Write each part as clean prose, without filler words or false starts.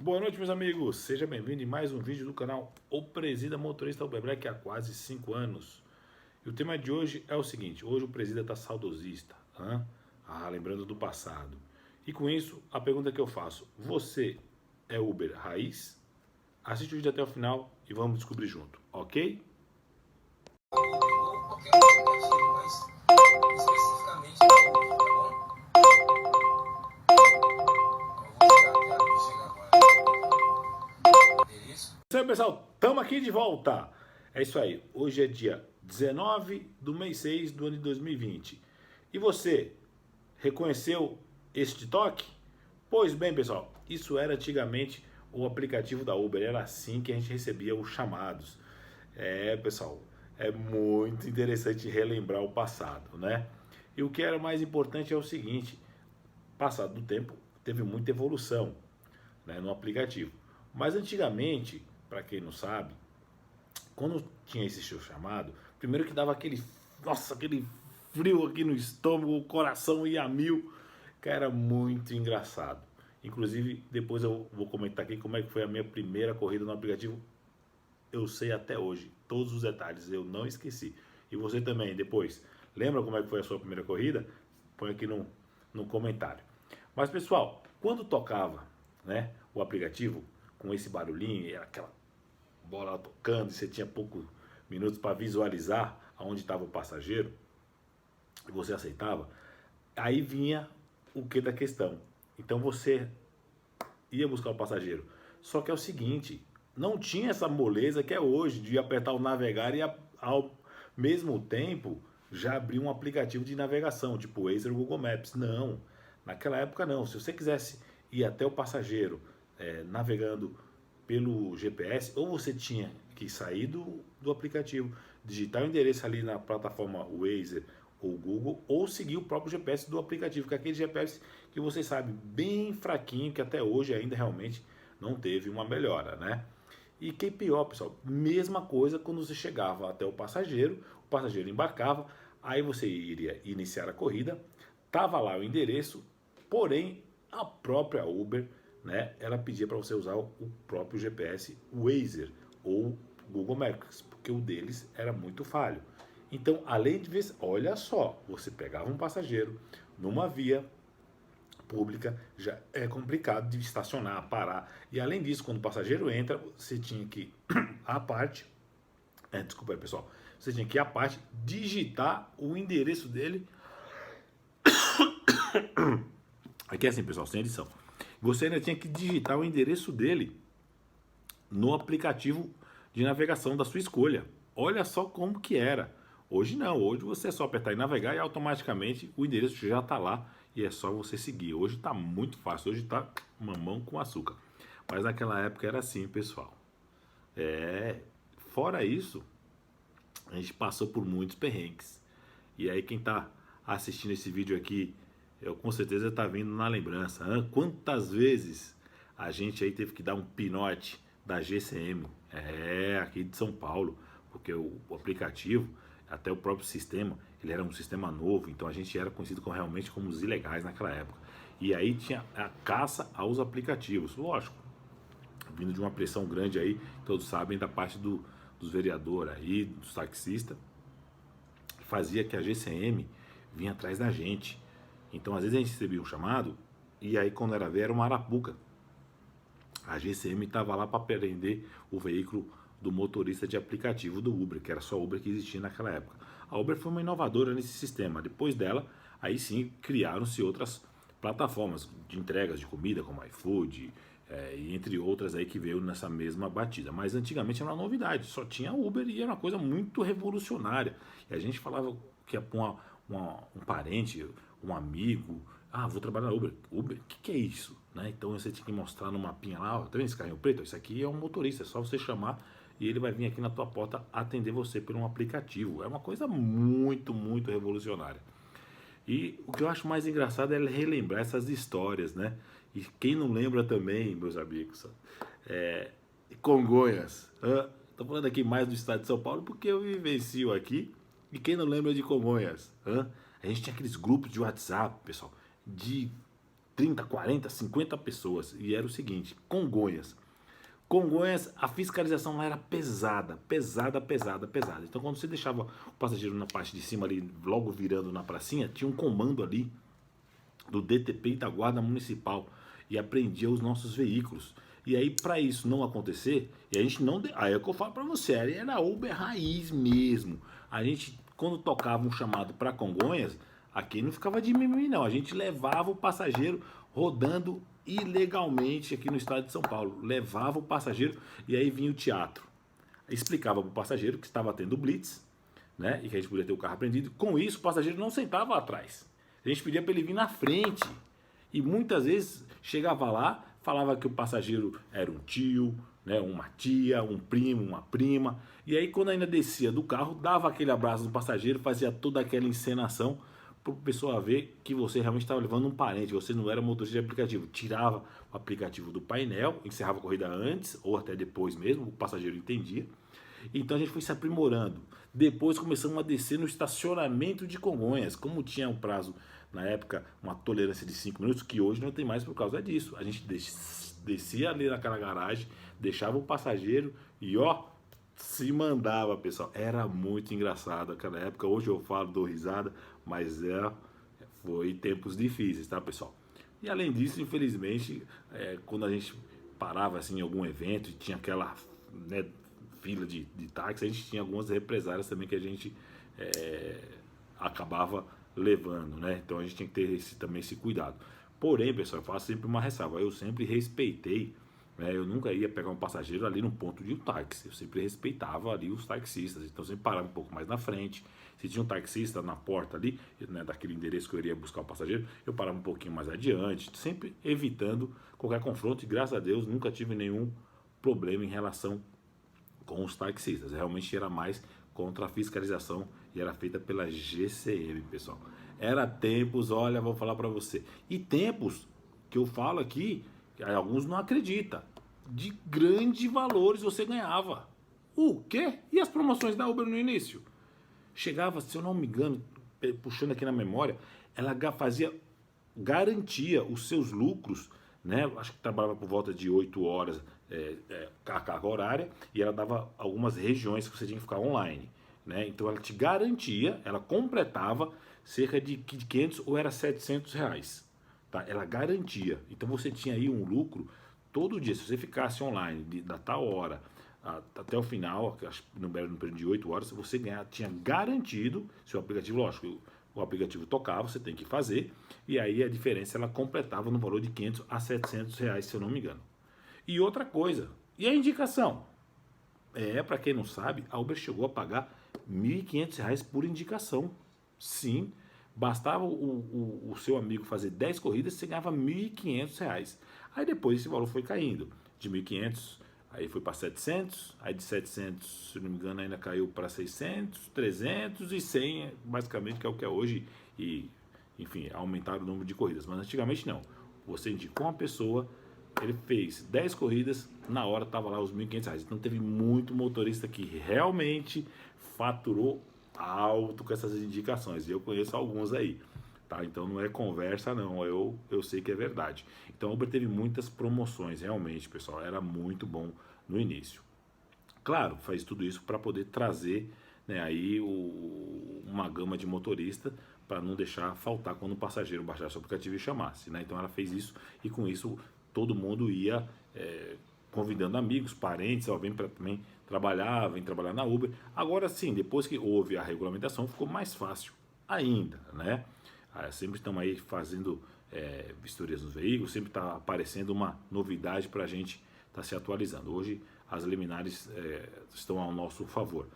Boa noite, meus amigos. Seja bem-vindo em mais um vídeo do canal O Presida Motorista Uber Black há quase 5 anos. E o tema de hoje é o seguinte: hoje o Presida está saudosista, lembrando do passado. E com isso, a pergunta que eu faço: você é Uber raiz? Assiste o vídeo até o final e vamos descobrir junto, ok? Ou qualquer outro aplicativo, mas especificamente do Uber, tá bom? Eu vou tirar a tela que chega agora no endereço. Isso aí, pessoal, estamos aqui de volta. É isso aí, hoje é dia 19 do mês 6 do ano de 2020. E você reconheceu este toque? Pois bem, pessoal, isso era antigamente o aplicativo da Uber, era assim que a gente recebia os chamados. Pessoal, é muito interessante relembrar o passado, né? E o que era mais importante é o seguinte: passado do tempo, teve muita evolução, né, no aplicativo. Mas antigamente, para quem não sabe, quando tinha esse seu chamado, primeiro que dava aquele frio aqui no estômago, o coração ia a mil, que era muito engraçado. Inclusive, depois eu vou comentar aqui como é que foi a minha primeira corrida no aplicativo. Eu sei até hoje, todos os detalhes, eu não esqueci. E você também, depois, lembra como é que foi a sua primeira corrida? Põe aqui no comentário. Mas pessoal, quando tocava, né, o aplicativo com esse barulhinho, era aquela bola tocando e você tinha poucos minutos para visualizar aonde estava o passageiro, e você aceitava, aí vinha o que da questão. Então você ia buscar o passageiro. Só que é o seguinte, não tinha essa moleza que é hoje de apertar o navegar e ao mesmo tempo já abrir um aplicativo de navegação, tipo o Waze ou o Google Maps. Não, naquela época não. Se você quisesse ir até o passageiro navegando pelo GPS, ou você tinha que sair do aplicativo, digitar o endereço ali na plataforma Waze ou Google, ou seguir o próprio GPS do aplicativo, que é aquele GPS que você sabe, bem fraquinho, que até hoje ainda realmente não teve uma melhora, né? E que pior, pessoal, mesma coisa quando você chegava até o passageiro embarcava, aí você iria iniciar a corrida, tava lá o endereço, porém a própria Uber, né, ela pedia para você usar o próprio GPS Waze ou Google Maps, porque o deles era muito falho. Então, além de ver, olha só, você pegava um passageiro numa via pública, já é complicado de estacionar, parar. E além disso, quando o passageiro entra, você tinha que à parte, desculpa aí, pessoal, você tinha que à parte digitar o endereço dele. Aqui é assim, pessoal, sem edição. Você ainda tinha que digitar o endereço dele no aplicativo de navegação da sua escolha. Olha só como que era. Hoje não, hoje você é só apertar em navegar e automaticamente o endereço já está lá e é só você seguir. Hoje está muito fácil, hoje está mamão com açúcar. Mas naquela época era assim, pessoal. Fora isso, a gente passou por muitos perrengues. E aí quem está assistindo esse vídeo aqui, eu com certeza está vindo na lembrança. Quantas vezes a gente aí teve que dar um pinote da GCM, aqui de São Paulo, porque o aplicativo, até o próprio sistema, ele era um sistema novo, então a gente era conhecido realmente como os ilegais naquela época. E aí tinha a caça aos aplicativos, lógico, vindo de uma pressão grande aí, todos sabem, da parte dos vereadores aí, dos taxistas, fazia que a GCM vinha atrás da gente. Então às vezes a gente recebia um chamado, e aí quando era ver era uma arapuca. A GCM estava lá para prender o veículo do motorista de aplicativo do Uber, que era só Uber que existia naquela época. A Uber foi uma inovadora nesse sistema. Depois dela, aí sim criaram-se outras plataformas de entregas de comida, como iFood, e entre outras aí que veio nessa mesma batida. Mas antigamente era uma novidade, só tinha Uber e era uma coisa muito revolucionária. E a gente falava que um parente, um amigo, vou trabalhar na Uber. Uber, o que é isso? Né? Então você tinha que mostrar no mapinha lá, tá vendo esse carrinho preto? Isso aqui é um motorista, é só você chamar e ele vai vir aqui na tua porta atender você por um aplicativo. É uma coisa muito, muito revolucionária. E o que eu acho mais engraçado é relembrar essas histórias, né? E quem não lembra também, meus amigos, Congonhas. Tô falando aqui mais do estado de São Paulo porque eu vivencio aqui. E quem não lembra de Congonhas? A gente tinha aqueles grupos de WhatsApp, pessoal, de 30, 40, 50 pessoas. E era o seguinte, Congonhas. Congonhas, a fiscalização lá era pesada. Então quando você deixava o passageiro na parte de cima ali, logo virando na pracinha, tinha um comando ali do DTP e da Guarda Municipal e apreendia os nossos veículos. E aí, para isso não acontecer, e a gente não. Aí é o que eu falo para você, era Uber raiz mesmo. A gente, quando tocava um chamado para Congonhas, aqui não ficava de mimimi, não. A gente levava o passageiro rodando ilegalmente aqui no estado de São Paulo. Levava o passageiro e aí vinha o teatro. Explicava para o passageiro que estava tendo blitz, né? E que a gente podia ter o carro apreendido. Com isso, o passageiro não sentava atrás. A gente pedia para ele vir na frente. E muitas vezes chegava lá, falava que o passageiro era um tio, né, uma tia, um primo, uma prima. E aí quando ainda descia do carro, dava aquele abraço do passageiro, fazia toda aquela encenação para o pessoal ver que você realmente estava levando um parente, você não era motorista de aplicativo. Tirava o aplicativo do painel, encerrava a corrida antes ou até depois mesmo, o passageiro entendia. Então a gente foi se aprimorando. Depois começamos a descer no estacionamento de Congonhas. Como tinha um prazo, na época, uma tolerância de 5 minutos, que hoje não tem mais por causa disso. A gente descia ali naquela garagem, deixava o passageiro e se mandava, pessoal. Era muito engraçado aquela época. Hoje eu falo, dou risada, mas foi tempos difíceis, tá, pessoal? E além disso, infelizmente, quando a gente parava assim, em algum evento e tinha aquela, né, fila de táxi, a gente tinha algumas represárias também que a gente acabava levando, né? Então a gente tinha que ter também esse cuidado. Porém, pessoal, eu faço sempre uma ressalva. Eu sempre respeitei, né? Eu nunca ia pegar um passageiro ali no ponto de um táxi. Eu sempre respeitava ali os taxistas. Então eu sempre parava um pouco mais na frente. Se tinha um taxista na porta ali, né, daquele endereço que eu iria buscar o passageiro, eu parava um pouquinho mais adiante, sempre evitando qualquer confronto. E graças a Deus nunca tive nenhum problema em relação com os taxistas. Realmente era mais contra a fiscalização e era feita pela GCM, pessoal. Era tempos, olha, vou falar para você. E tempos que eu falo aqui, que alguns não acreditam, de grandes valores você ganhava. O quê? E as promoções da Uber no início? Chegava, se eu não me engano, puxando aqui na memória, ela garantia os seus lucros, né? Acho que trabalhava por volta de 8 horas a carga horária, e ela dava algumas regiões que você tinha que ficar online, né? Então ela te garantia, ela completava cerca de 500 ou era 700 reais, tá? Ela garantia. Então você tinha aí um lucro todo dia. Se você ficasse online da tal hora até o final, no período de 8 horas, você tinha garantido, se o aplicativo, lógico, o aplicativo tocava, você tem que fazer, e aí a diferença ela completava no valor de 500 a 700 reais, se eu não me engano. E outra coisa, e a indicação? Para quem não sabe, a Uber chegou a pagar R$ 1.500 por indicação. Sim, bastava o seu amigo fazer 10 corridas, você ganhava R$ 1.500. Aí depois esse valor foi caindo, de 1.500, aí foi para 700, aí de 700, se não me engano, ainda caiu para 600, 300 e 100, basicamente, que é o que é hoje, e, enfim, aumentaram o número de corridas. Mas antigamente não, você indicou uma pessoa, ele fez 10 corridas, na hora estava lá os R$ 1.500. Então teve muito motorista que realmente faturou alto com essas indicações. E eu conheço alguns aí, tá? Então não é conversa não, eu sei que é verdade. Então a Uber teve muitas promoções, realmente, pessoal, era muito bom no início. Claro, faz tudo isso para poder trazer, né, aí uma gama de motorista, para não deixar faltar quando o passageiro baixasse o aplicativo e chamasse, né? Então ela fez isso, e com isso todo mundo ia convidando amigos, parentes, ó, vem para também vem trabalhar na Uber. Agora sim, depois que houve a regulamentação, ficou mais fácil ainda, né? Sempre estão aí fazendo vistorias nos veículos, sempre está aparecendo uma novidade para a gente estar se atualizando. Hoje as liminares estão ao nosso favor,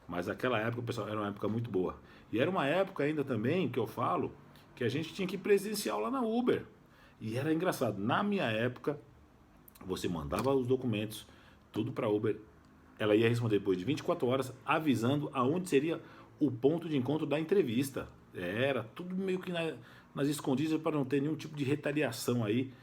mas aquela época, pessoal, era uma época muito boa. E era uma época ainda também, que eu falo, que a gente tinha que ir presencial lá na Uber. E era engraçado, na minha época, você mandava os documentos, tudo para a Uber, ela ia responder depois de 24 horas, avisando aonde seria o ponto de encontro da entrevista. Era tudo meio que nas escondidas, para não ter nenhum tipo de retaliação aí,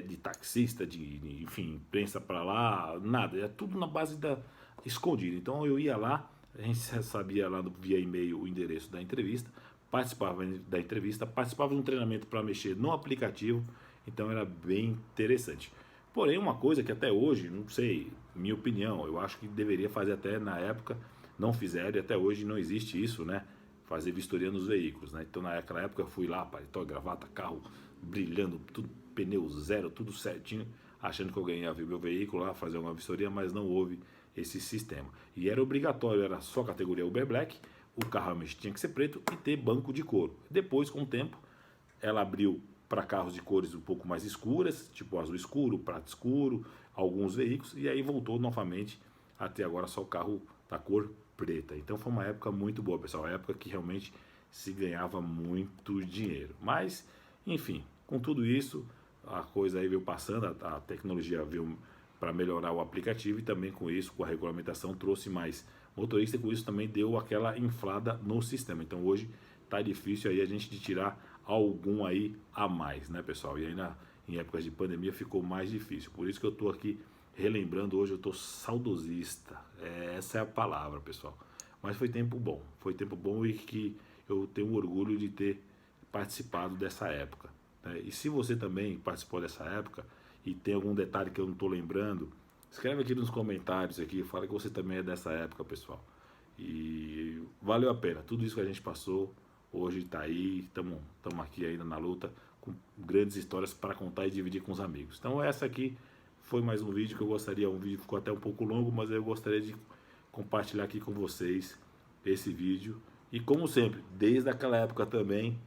de taxista, enfim, imprensa para lá, nada. Era tudo na base da escondida. Então eu ia lá, a gente sabia lá via e-mail o endereço da entrevista, participava da entrevista, participava de um treinamento para mexer no aplicativo. Então era bem interessante. Porém, uma coisa que até hoje, não sei, minha opinião, eu acho que deveria fazer até na época, não fizeram e até hoje não existe isso, né? Fazer vistoria nos veículos, né? Então naquela época eu fui lá, paletó, gravata, carro brilhando, tudo pneu zero, tudo certinho, achando que eu ganhava meu veículo lá, fazer uma vistoria, mas não houve esse sistema. E era obrigatório, era só categoria Uber Black, o carro realmente tinha que ser preto e ter banco de couro. Depois, com o tempo, ela abriu para carros de cores um pouco mais escuras, tipo azul escuro, prata escuro, alguns veículos, e aí voltou novamente até agora só o carro da cor preta. Então foi uma época muito boa, pessoal, uma época que realmente se ganhava muito dinheiro. Mas, enfim, com tudo isso, a coisa aí veio passando, a tecnologia veio para melhorar o aplicativo e também com isso, com a regulamentação, trouxe mais motorista e com isso também deu aquela inflada no sistema. Então hoje tá difícil aí a gente de tirar algum aí a mais, né, pessoal? E ainda em épocas de pandemia ficou mais difícil. Por isso que eu tô aqui relembrando hoje, eu tô saudosista. Essa é a palavra, pessoal. Mas foi tempo bom e que eu tenho orgulho de ter participado dessa época, né? E se você também participou dessa época e tem algum detalhe que eu não estou lembrando, escreve aqui nos comentários aqui, fala que você também é dessa época, pessoal. E valeu a pena, tudo isso que a gente passou, hoje está aí, estamos aqui ainda na luta, com grandes histórias para contar e dividir com os amigos. Então essa aqui foi mais um vídeo que eu gostaria, um vídeo que ficou até um pouco longo, mas eu gostaria de compartilhar aqui com vocês esse vídeo. E como sempre, desde aquela época também,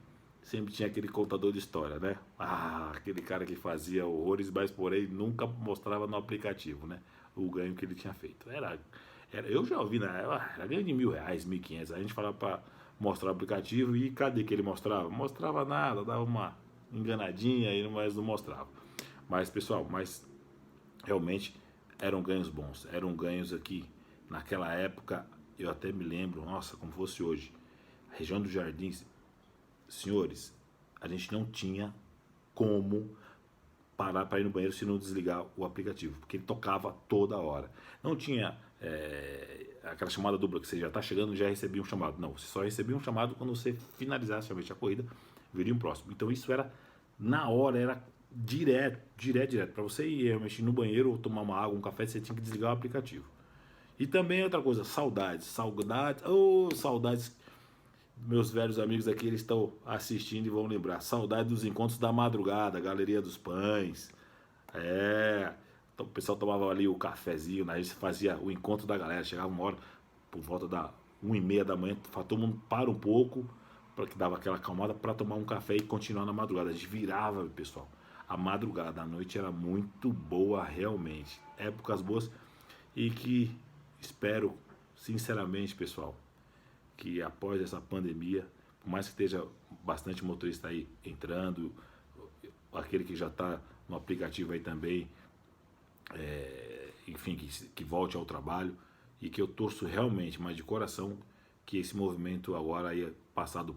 sempre tinha aquele contador de história, né? Ah, aquele cara que fazia horrores, mas porém nunca mostrava no aplicativo, né? O ganho que ele tinha feito. Eu já ouvi, né? Era ganho de R$ 1.000, 1.500. A gente falava para mostrar o aplicativo e cadê que ele mostrava? Mostrava nada, dava uma enganadinha, mas não mostrava. Mas pessoal, realmente eram ganhos bons, eram ganhos aqui naquela época. Eu até me lembro, nossa, como fosse hoje, a região dos Jardins, senhores, a gente não tinha como parar para ir no banheiro se não desligar o aplicativo, porque ele tocava toda hora. Não tinha aquela chamada dupla que você já está chegando e já recebia um chamado. Não, você só recebia um chamado quando você finalizasse realmente a corrida, viria um próximo. Então isso era na hora, era direto. Para você ir realmente no banheiro ou tomar uma água, um café, você tinha que desligar o aplicativo. E também outra coisa, saudades, saudades. Meus velhos amigos aqui, eles estão assistindo e vão lembrar. Saudade dos encontros da madrugada, Galeria dos Pães. Então, o pessoal tomava ali o cafezinho, né? A gente fazia o encontro da galera. Chegava uma hora, por volta da 1h30 da manhã, todo mundo para um pouco, para que dava aquela acalmada, para tomar um café e continuar na madrugada. A gente virava, pessoal. A madrugada, a noite era muito boa, realmente. Épocas boas e que espero, sinceramente, pessoal, que após essa pandemia, por mais que esteja bastante motorista aí entrando, aquele que já está no aplicativo aí também, enfim, que volte ao trabalho e que eu torço realmente, mas de coração, que esse movimento agora aí, passado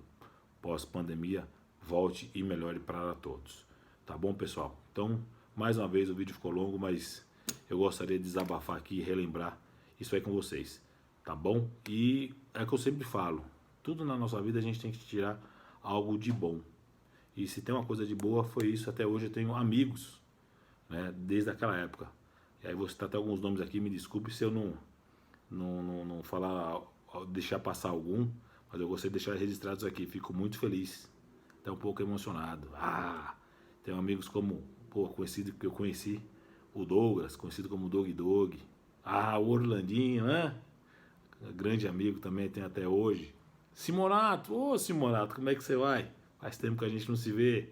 pós-pandemia, volte e melhore para todos. Tá bom, pessoal? Então, mais uma vez o vídeo ficou longo, mas eu gostaria de desabafar aqui e relembrar isso aí com vocês. Tá bom? E é o que eu sempre falo, tudo na nossa vida a gente tem que tirar algo de bom. E se tem uma coisa de boa, foi isso. Até hoje eu tenho amigos, né, desde aquela época. E aí vou citar até alguns nomes aqui, me desculpe se eu não falar, deixar passar algum, mas eu gostaria de deixar registrados aqui. Fico muito feliz, até um pouco emocionado. Tenho amigos como, conhecido que eu conheci, o Douglas, conhecido como Dog. O Orlandinho, né? Grande amigo também tem até hoje. Simonato, Simonato, como é que você vai? Faz tempo que a gente não se vê.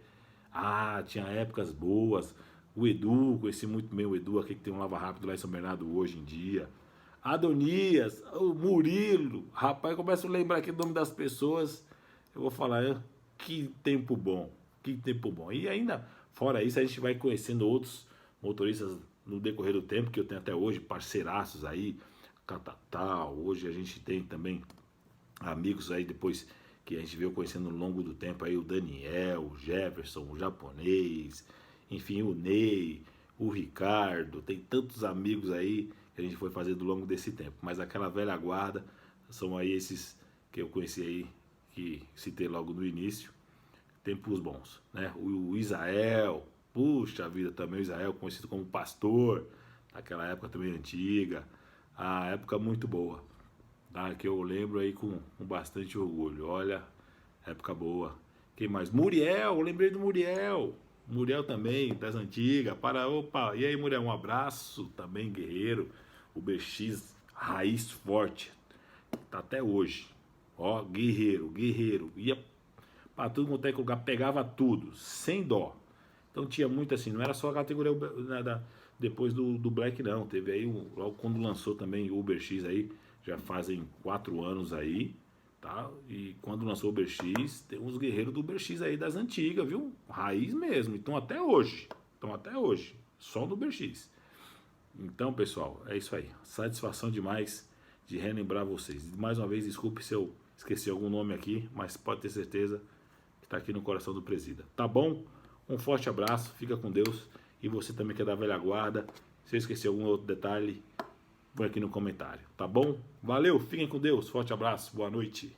Tinha épocas boas. O Edu, conheci muito bem o Edu, aqui que tem um lava rápido lá em São Bernardo hoje em dia. Adonias, o Murilo. Rapaz, eu começo a lembrar aqui o nome das pessoas. Eu vou falar, que tempo bom. Que tempo bom. E ainda, fora isso, a gente vai conhecendo outros motoristas no decorrer do tempo, que eu tenho até hoje, parceiraços aí, Catatal. Hoje a gente tem também amigos aí, depois que a gente veio conhecendo ao longo do tempo aí, o Daniel, o Jefferson, o japonês, enfim, o Ney, o Ricardo. Tem tantos amigos aí que a gente foi fazer ao longo desse tempo. Mas aquela velha guarda são aí esses que eu conheci aí, que citei logo no início. Tempos bons, né? O Isael, Puxa vida, também o Israel, conhecido como pastor, naquela época também antiga. A época muito boa, tá? Que eu lembro aí com bastante orgulho. Olha, época boa. Quem mais? Muriel, eu lembrei do Muriel. Muriel também, das antigas. Opa, e aí, Muriel, um abraço também, guerreiro. O BX, raiz forte. Tá até hoje. Ó, guerreiro, guerreiro. Ia pra tudo quanto é lugar, pegava tudo, sem dó. Então tinha muito assim, não era só a categoria depois do Black, não. Teve aí, logo quando lançou também o Uber X aí, já fazem 4 anos aí, tá? E quando lançou o Uber X, tem uns guerreiros do Uber X aí das antigas, viu? Raiz mesmo. Então até hoje. Então até hoje. Só no Uber X. Então, pessoal, é isso aí. Satisfação demais de relembrar vocês. Mais uma vez, desculpe se eu esqueci algum nome aqui, mas pode ter certeza que está aqui no coração do presida. Tá bom? Um forte abraço, fica com Deus. E você também que é da velha guarda, se eu esqueci algum outro detalhe, põe aqui no comentário. Tá bom? Valeu, fiquem com Deus. Forte abraço, boa noite.